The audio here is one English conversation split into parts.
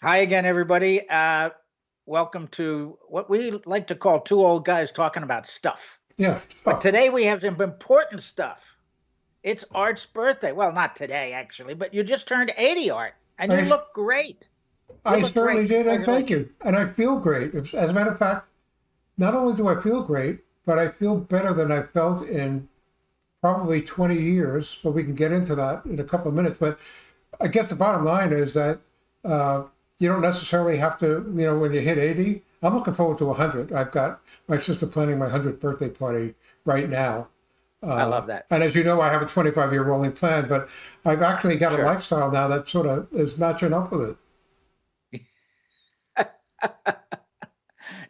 Hi again, everybody. Welcome to what we like to call two old guys talking about stuff. Yeah. But Oh, today we have some important stuff. It's Art's birthday. Well, not today, actually, but you just turned 80, Art, and you I, look great. You I look great. certainly did, and thank Congratulations. you. And I feel great. As a matter of fact, not only do I feel great, but I feel better than I felt in probably 20 years. But we can get into that in a couple of minutes. But I guess the bottom line is that uh, you don't necessarily have to, when you hit 80, I'm looking forward to 100. I've got my sister planning my 100th birthday party right now. I love that. And as you know, I have a 25-year rolling plan, but I've actually got a Sure. lifestyle now that sort of is matching up with it.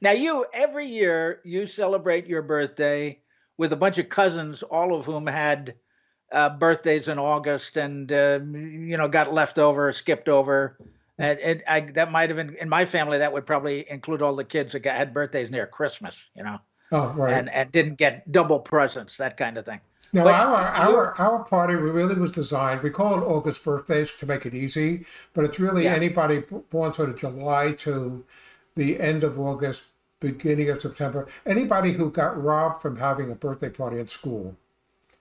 Now, every year, you celebrate your birthday with a bunch of cousins, all of whom had birthdays in August and, got left over, skipped over. That might have been in my family, that would probably include all the kids that had birthdays near Christmas, Oh, right. and didn't get double presents, that kind of thing. Now, But you, our party really was designed. We call it August birthdays to make it easy, but it's really yeah. anybody born sort of July to the end of August, beginning of September. Anybody who got robbed from having a birthday party at school.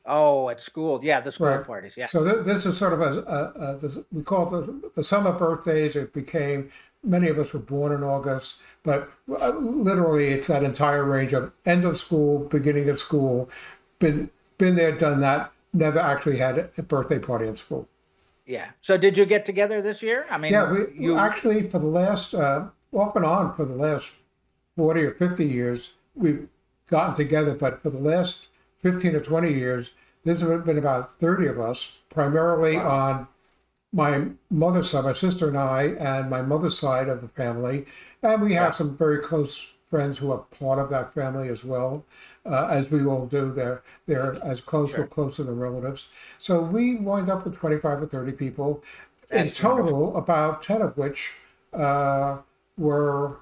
Oh, at school. Yeah, the school Right. parties. Yeah. So this is sort of this, we call it the summer birthdays. It became, many of us were born in August, but literally it's that entire range of end of school, beginning of school, been been there, done that, never actually had a birthday party in school. Yeah. So did you get together this year? I Yeah, mean, we actually for the last, off and on for the last 40 or 50 years, we've gotten together, but for the last 15 or 20 years, there's been about 30 of us, primarily wow. on my mother's side, my sister and I, and my mother's side of the family. And we Yeah. have some very close friends who are part of that family as well, as we all do. They're as close or Sure. closer than relatives. So we wind up with 25 or 30 people. In That's wonderful. total, about 10 of which were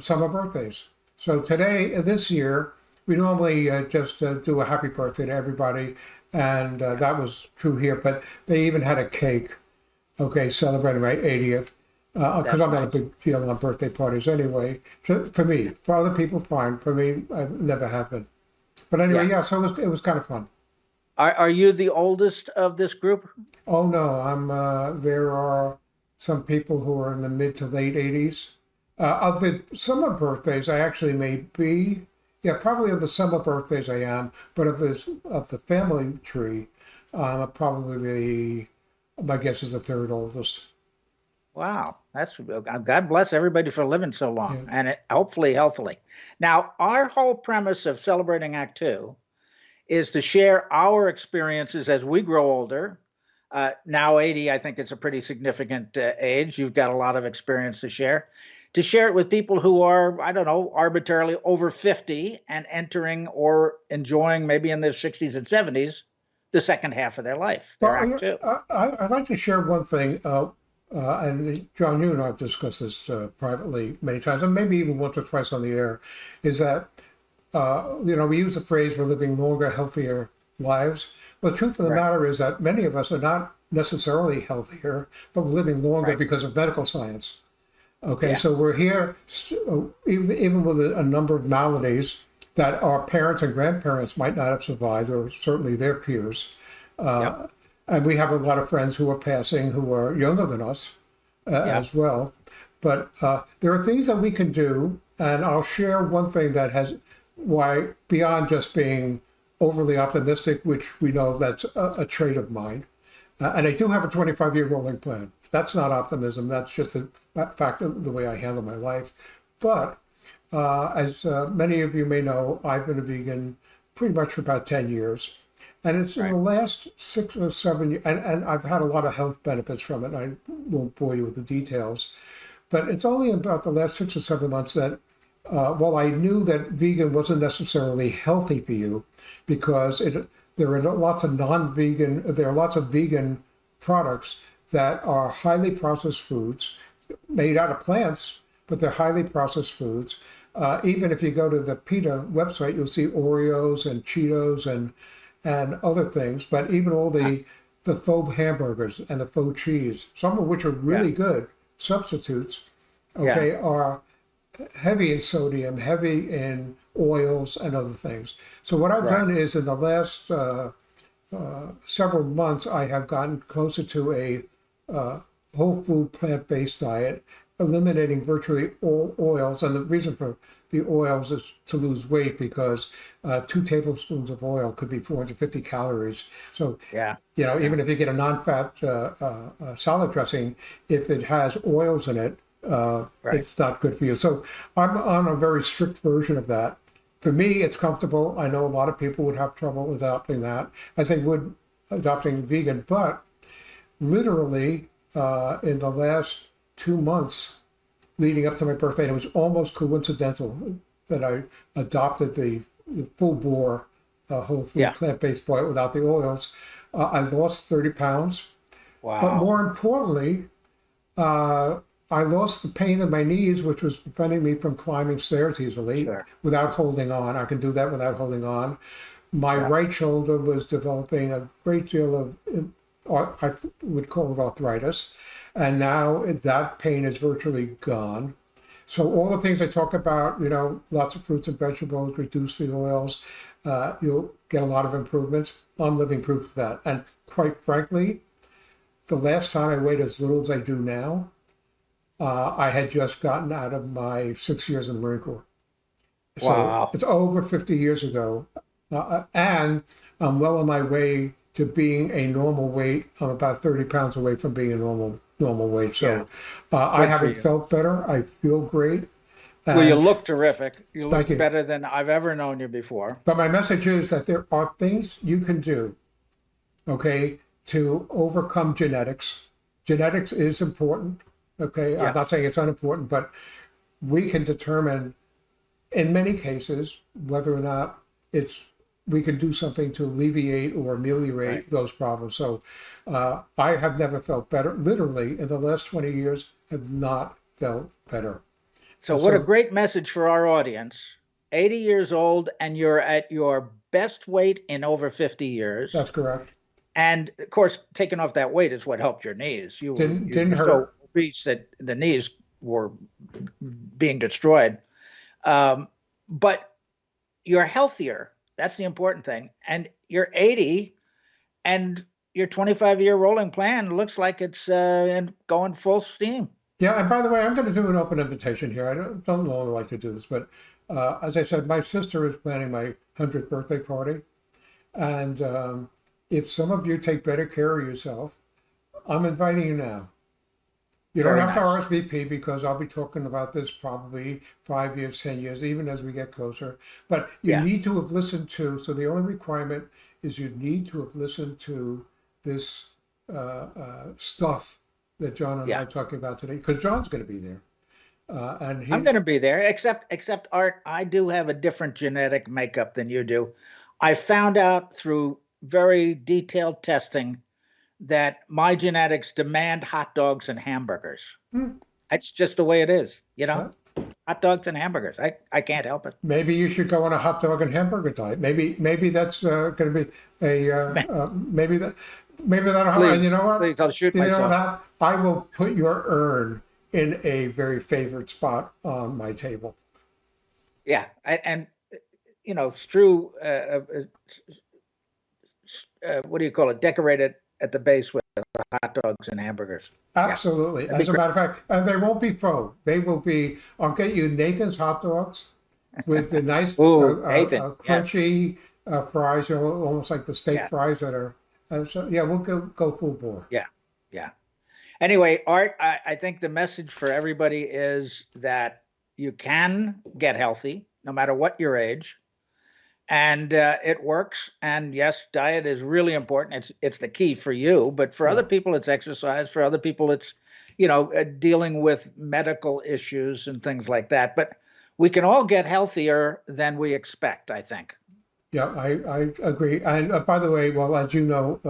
summer birthdays. So today, this year, we normally just do a happy birthday to everybody, and Yeah. that was true here. But they even had a cake, okay, celebrating my 80th, because That's I'm not a nice. big deal on birthday parties anyway. So for me, for other people, fine. For me, I never have been. But anyway, Yeah. yeah. So it was kind of fun. Are you the oldest of this group? Oh no, I'm. There are some people who are in the mid to late 80s. Of the summer birthdays, I actually may be. Yeah, probably of the summer birthdays I am, but of the family tree, probably my guess is the third oldest. Wow, that's God bless everybody for living so long Yeah. and hopefully healthily. Now, our whole premise of celebrating Act Two is to share our experiences as we grow older. Now, 80, I think it's a pretty significant age. You've got a lot of experience to share. To share it with people who are, I don't know, arbitrarily over 50 and entering or enjoying maybe in their 60s and 70s the second half of their life, their Well, Act Two. I'd like to share one thing, and John, you and I have discussed this privately many times, and maybe even once or twice on the air, is that we use the phrase "we're living longer, healthier lives." Well, the truth of the Right, matter is that many of us are not necessarily healthier, but we're living longer right. because of medical science. Okay, Yeah, so we're here, even with a number of maladies that our parents and grandparents might not have survived, or certainly their peers. yep, Uh, and we have a lot of friends who are passing who are younger than us yep. as well. But there are things that we can do, and I'll share one thing that has why beyond just being overly optimistic, which we know that's a trait of mine. And I do have a 25-year rolling plan. That's not optimism. That's just the fact of the way I handle my life. But as many of you may know, I've been a vegan pretty much for about 10 years. And it's in the Right. last 6 or 7 years, and I've had a lot of health benefits from it. I won't bore you with the details. But it's only about the last 6 or 7 months that, while I knew that vegan wasn't necessarily healthy for you, because there are lots of non-vegan, there are lots of vegan products that are highly processed foods made out of plants, but they're highly processed foods. Even if you go to the PETA website, you'll see Oreos and Cheetos and other things. But even all Huh. the faux hamburgers and the faux cheese, some of which are Yeah. really good, substitutes, Yeah. okay, are heavy in sodium, heavy in oils and other things. So what I've Right. done is in the last several months, I have gotten closer to a whole food plant-based diet, eliminating virtually all oils. And the reason for the oils is to lose weight because 2 tablespoons of oil could be 450 calories. So, Yeah. Yeah. even if you get a non-fat salad dressing, if it has oils in it, Right. it's not good for you. So I'm on a very strict version of that. For me, it's comfortable. I know a lot of people would have trouble adopting that, as they would adopting vegan. But literally, in the last 2 months leading up to my birthday, and it was almost coincidental that I adopted the full bore whole food Yeah. plant-based diet without the oils. I lost 30 pounds. But Wow. more importantly, I lost the pain in my knees, which was preventing me from climbing stairs easily Sure. without holding on. I can do that without holding on. My Yeah. right shoulder was developing a great deal of, I would call it arthritis. And now that pain is virtually gone. So all the things I talk about, lots of fruits and vegetables, reduce the oils, you'll get a lot of improvements. I'm living proof of that. And quite frankly, the last time I weighed as little as I do now, I had just gotten out of my 6 years in the Marine Corps. So Wow. it's over 50 years ago. And I'm well on my way to being a normal weight. I'm about 30 pounds away from being a normal weight. Yeah. So I Good for haven't you. felt better. I feel great. Well, you And look terrific. You thank look you. better than I've ever known you before. But my message is that there are things you can do, okay, to overcome genetics. Genetics is important. Okay, I'm Yeah. not saying it's unimportant, but we can determine in many cases whether or not it's we can do something to alleviate or ameliorate Right. those problems. So I have never felt better. Literally, in the last 20 years, have not felt better. So what a So great message for our audience. 80 years old and you're at your best weight in over 50 years. that's correct. And of course, taking off that weight is what helped your knees. You Didn't were so hurt. obese that the knees were being destroyed. Um, but you're healthier. That's the important thing. And you're 80 and your 25-year rolling plan looks like it's going full steam. Yeah, and by the way, I'm going to do an open invitation here. I don't normally like to do this, but as I said, my sister is planning my 100th birthday party. And if some of you take better care of yourself, I'm inviting you now. You don't Very have to nice. RSVP because I'll be talking about this probably 5 years, 10 years, even as we get closer. But you Yeah. need to have listened to, so the only requirement is you need to have listened to this stuff that John and I Yeah. are talking about today, because John's going to be there. And I'm going to be there, except Art, I do have a different genetic makeup than you do. I found out through very detailed testing that my genetics demand hot dogs and hamburgers. Hmm, It's just the way it is, uh, hot dogs and hamburgers. I can't help it. maybe you should go on a hot dog and hamburger diet. Maybe that's going to be a maybe that'll. And you Please, know what? please, I'll shoot You know myself. what? I will put your urn in a very favorite spot on my table. Yeah, and strew what do you call it? Decorate it at the base with hot dogs and hamburgers. Yeah, Absolutely. that'd be As a great. matter of fact, and they won't be faux. They will be. I'll get you Nathan's hot dogs with the nice Ooh, Nathan. Yes, crunchy fries, almost like the steak yeah, fries that are. So yeah, we'll go full bore. yeah, yeah. Anyway, Art, I think the message for everybody is that you can get healthy no matter what your age, and it works. And yes, diet is really important. It's the key for you, but for Yeah. other people, it's exercise. For other people, it's dealing with medical issues and things like that. But we can all get healthier than we expect, I think. Yeah, I agree. And by the way, well, as you know,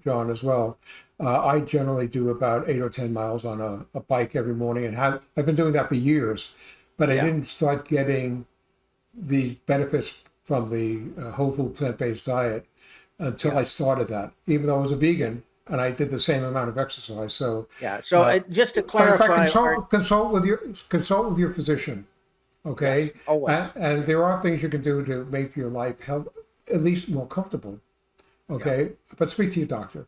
John, as well, I generally do about 8 or 10 miles on a bike every morning, and I've been doing that for years. But I Yeah, didn't start getting the benefits from the whole food plant-based diet until yeah, I started that. Even though I was a vegan, and I did the same amount of exercise. So, Yeah. So just to but in fact, clarify, consult with your physician. Okay, yes, always. and there are things you can do to make your life at least more comfortable. Okay, but speak to your doctor.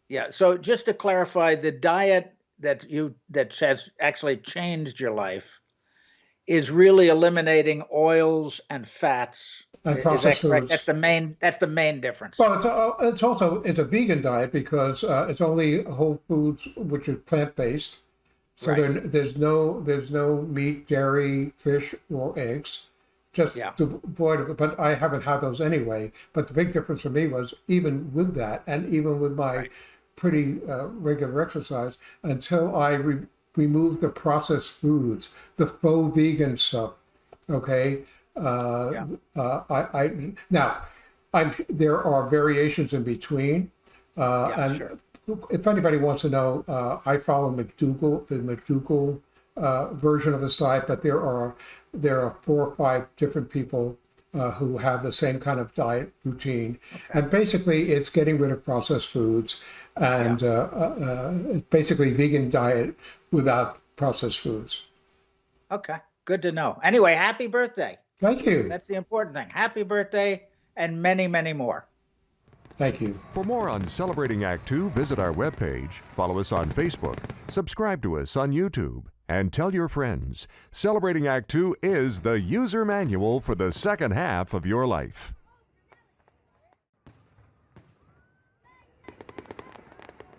Yeah. So just to clarify, the diet that has actually changed your life is really eliminating oils and fats. And Is that processed correct? foods. That's the main difference. Well, it's a vegan diet because it's only whole foods which are plant based. So Right. there's no meat, dairy, fish, or eggs. Just Yeah. devoid of it. But I haven't had those anyway. But the big difference for me was even with that, and even with my Right. pretty regular exercise, until I removed the processed foods, the faux vegan stuff. Okay. Yeah. I now, there are variations in between, Yeah. and Sure. if anybody wants to know, I follow the McDougall version of the site, but there are 4 or 5 different people who have the same kind of diet routine, and basically it's getting rid of processed foods, and it's basically vegan diet without processed foods. Okay. Good to know. Anyway, happy birthday. Thank you. That's the important thing. Happy birthday and many, many more. Thank you. For more on Celebrating Act Two, visit our webpage, follow us on Facebook, subscribe to us on YouTube, and tell your friends. Celebrating Act Two is the user manual for the second half of your life.